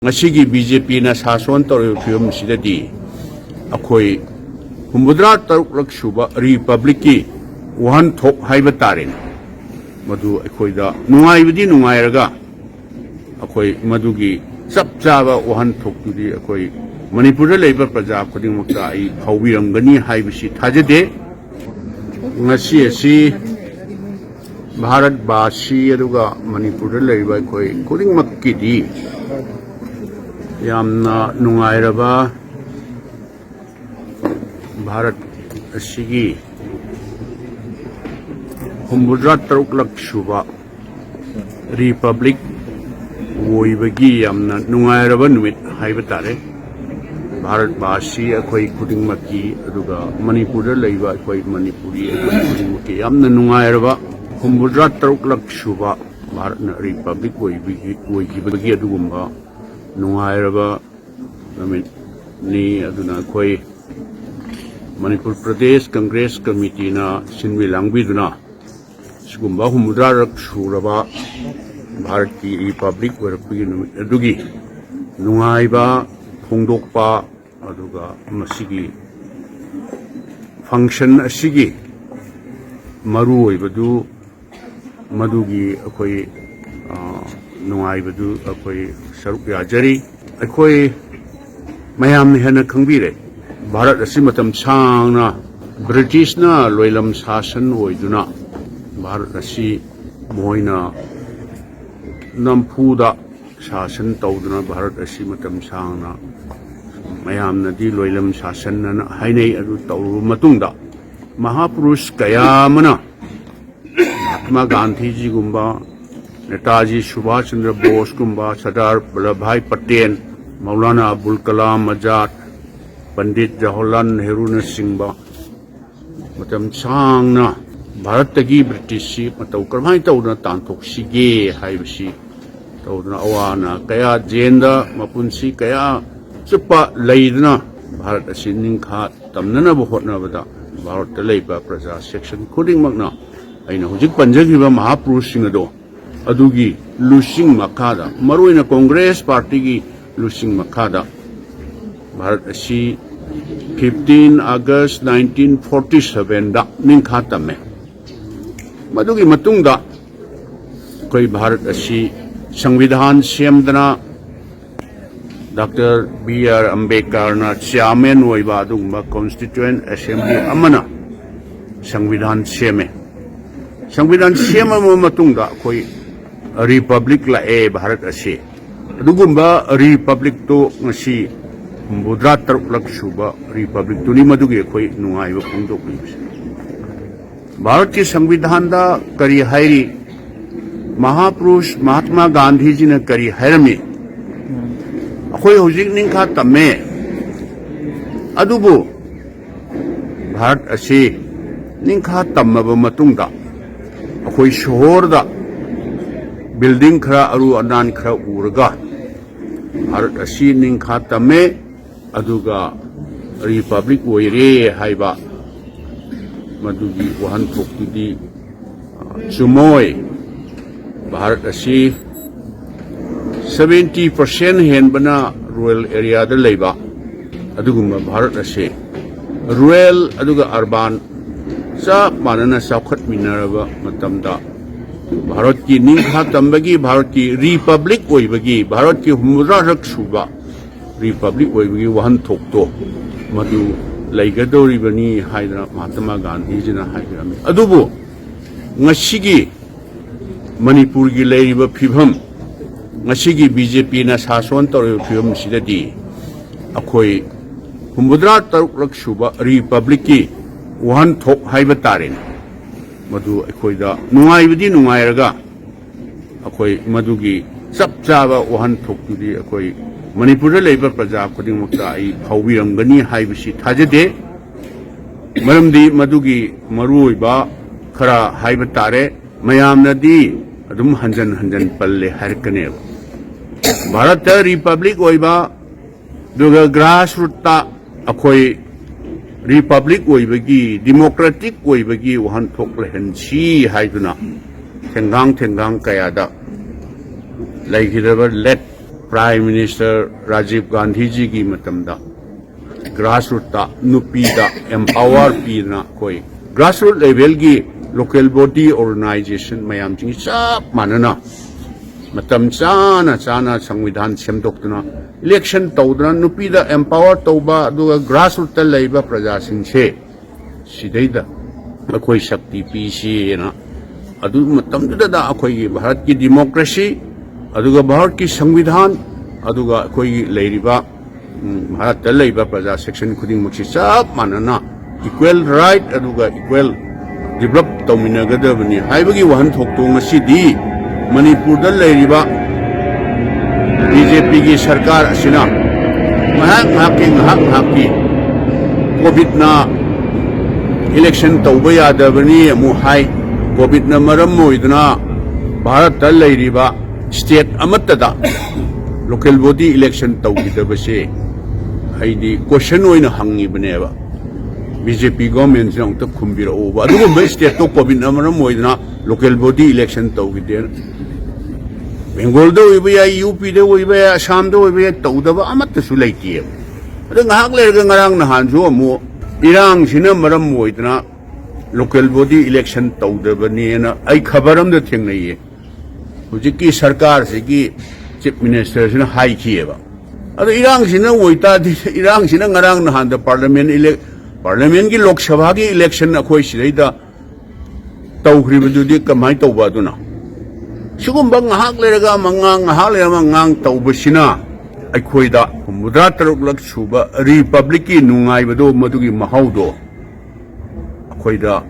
ngasi BJP na sason tawrib phim sidadi akhoi humudra taruk lak suba republic ki wahan thok haiba tarin madu akhoi da nungai bidi nungai raga akhoi madu gi sab chaba wahan thok tudi akhoi manipur da leiba praja khuding mukta ai phawbiram gani haibisi thajade ngasi asi bharat basi aduga manipur da leiba akhoi khuding makki di yamna nungairaba Bharat असिगी हुमुद्रा तरुक लक सुबा republic वोइबगी यामना नुंगाइरबा नुमित हाइबा तारे भारत बासी अखोई खुदिंगमकी अदुगा मणिपुर दा लैबा अखोई मणिपुरी अखोई खुदिंगमकी यामना नुंगाइरबा हुमुद्रा तरुक लक सुबा भारत रिपब्लिक वोइबगी अदुगुम्बा नुंगाइरबा नुमित नि अदुना अखोई मणिपुर प्रदेश कांग्रेस कमिटी ना सिनवी लांगबीदुना सिगुम्बा हुमुद्रा रक सुरबा भारत की रिपब्लिक वरपगी अदुगी नुंगाइबा फोंदोकपा अदुगा मसिगी फंक्शन असिगी मरु ओइबदु मदुगी अखोई नुंगाइबदु अखोई सरुक याजरी अखोई मयाम हेना खंगबीरे भारत असिमतम सांगना ब्रिटिश ना लोइलम शासन ओइदुना भारत असि मोइना नमफुदा शासन तौदुना भारत असिमतम सांगना मयामनदी लोइलम शासन ना हाइनै अदु तौरु मतुंगदा महापुरुष कयामना महात्मा गांधी जी गुम्बा नेताजी सुभाष चंद्र बोस गुम्बा सरदार वल्लभ भाई पटेल मौलाना अबुल कलाम आजाद पंडित जवाहरलाल नेहरू ने सिंबा मतम सांगना भारत की ब्रिटिश मतौ करमाई तौना तांथोक्सिगे हाइबसी तौना अवाना कया जेंदा मपुंसी कया चुप्पा लैदना भारत असि निंखा तमनना होटनबदा भारत लैबा प्रजा सेक्शन खुदिंगमकना अइना हुजिक पंजगिबा महापुरुषसिंग अदो अदुगी लुसिंग मखादा मरोइना कांग्रेस पार्टी की लुसिंग मखादा भारत असी 15 अगस्त 1947 दा निंखा तमे मदुगी मतुंगदा कोई भारत असी संविधान सेमदना डॉक्टर BR अम्बेडकर ना चेयरमैन ओइबा दुगुम्बा कॉन्स्टिट्यूएंट असेंबली अमना संविधान सेमे मतुंगदा कोई रिपब्लिक लाए भारत असी दुगुम्बा रिपब्लिक तो ngasi हुमुद्रा तरुक लक सुबा रिपब्लिक तुनी मदुगी अखोई नुंगाइबा फोंदोक्लिबसे भारत के संविधान दा करी हाइरी महापुरुष महात्मा गांधी जी ने करी हाइरमी अखोई हुजिक निंखा तमे अदुबो भारत असे निंखा तमबा मतुंगदा अखोई शहर दा बिल्डिंग खरा अरु अनान खरा उरगा भारत असी निंखा तमे अदुगा रिपब्लिक ओइरे हाइबा मदुगी वहन थोक्तुदी चुमोय भारत असी 70% हेनबना रूरल एरिया दा लैबा अदुगुम्बा भारत असे रूरल अदुगा अर्बन चा मानना साखत मिनरबा मतमदा भारत की निंखा तंबगी भारत की रिपब्लिक ओइबगी भारत की हुमुद्रा रक सुबा रिपब्लिक ओइबगी वहन थोक्तो मदु लैगदोरिबनी हाइदना महात्मा गांधी जी ना हाइरमी अदुबो ngasiगी मणिपुर की लैरिबा फिभम ngasiगी BJP ना सासन तौरब फिभम सिददी अखोई हुमुद्रा तरुक लक सुबा रिपब्लिक की वहन थोक हाइबा तारेन मधु अखोइदा नुंगाइबदी नुंगाइरगा अखोई मधुगी सब चाबा वहन थोक्तुदी अखोई मणिपुर लैबा प्रजा खुदिंगमक्ता आई फौबिरमगनी हाइबसी थाजदे मरमदी मधुगी मरुओइबा खरा हाइबा तारे मयामनदी अदुम हंजन हंजन पल्ले हरकनेब भारत रिपब्लिक ओइबा दुगा ग्रास रूट अखोई रिपब्लिक ओइबगी डेमोक्रेटिक ओइबगी वहन थोक्लहनसी हाइदुना थेंगांग कयादा late Prime Minister Rajiv Gandhi ji ki matamda grassroots ta nupi da empower pi na koi grassroots level ki local body organization mayam jingi sab manana matam chana sangwidhan semdoktuna election tawdana nupi da empower tawba aduga grassroots ta leiba praja sing se sidaida akoi shakti pi si na adu matam da akoi bharat ki democracy aduga bharat ki sangwidhan aduga akoi leiriba bharat ta leiba praja section khuding muksi sab manana equal right aduga equal develop tawminagadabani haibagi wahan thokto ngasidi Manipur da leiriba BJP ki sarkar asina mahak ki COVID na election tawba yadabani amu hai COVID na maram moidna Bharat da leiriba state amatta local body election tawgidabase haidi question oina hangibneba BJP government jang ta khumbira oba adugo state to COVID na maram moidna local body election tawgide Bengal do iba UP do iba Assam do iba tawdaba amatta su leiti adu ngahak lerga ngarang nahan jo mo irang sina maram moidna local body election tawdabani na ai khabaram da thengnai hujiki sarkar se ki chief minister sina hai khieba adu irang sina oita irang sina ngarang nahan da parliament ki lok sabha ki election akhoi sidaida tawkhriba dudi kamai tawba duna Sugumba ngahak lerga mangang ngahak lerga mangang tawbasina aikhoida mudra taruk lak suba republic ki nungai bado madugi mahaudo akhoida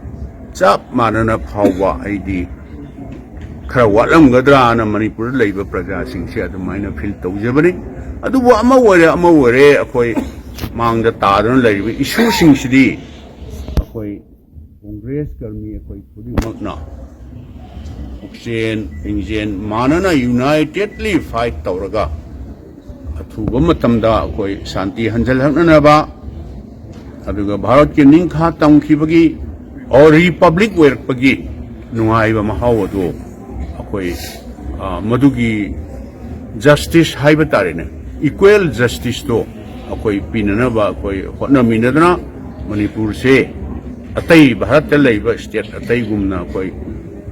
chap manana phawwa aidi khara walam gadra na manipur leiba praja sing se adumaina fil tawjabani adubu ama wore akhoi mangda tadun leiba issue sing sidi akhoi congress karmi akhoi khudi makna Injen manana unitedly fight tawraga athuba matamda koi shanti hanjal hakna ba aduga bharat ki ningkha tamkhibagi or republic werpagi nungai ba mahaw ado akoi madugi justice haiba tarine equal justice to akoi pinana ba akoi hotna minadna manipur se atai bharat ta leiba state atai gumna koi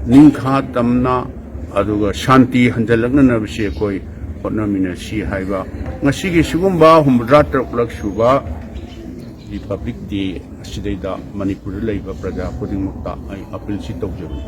Ningkha tamna aduga shanti hanjalakna na bise koi hotnamina si haiba ngasigi sugumba humdra taruklak suba republic day sidaida manipur leiba praja khudingmukta ai appeal si tawjabu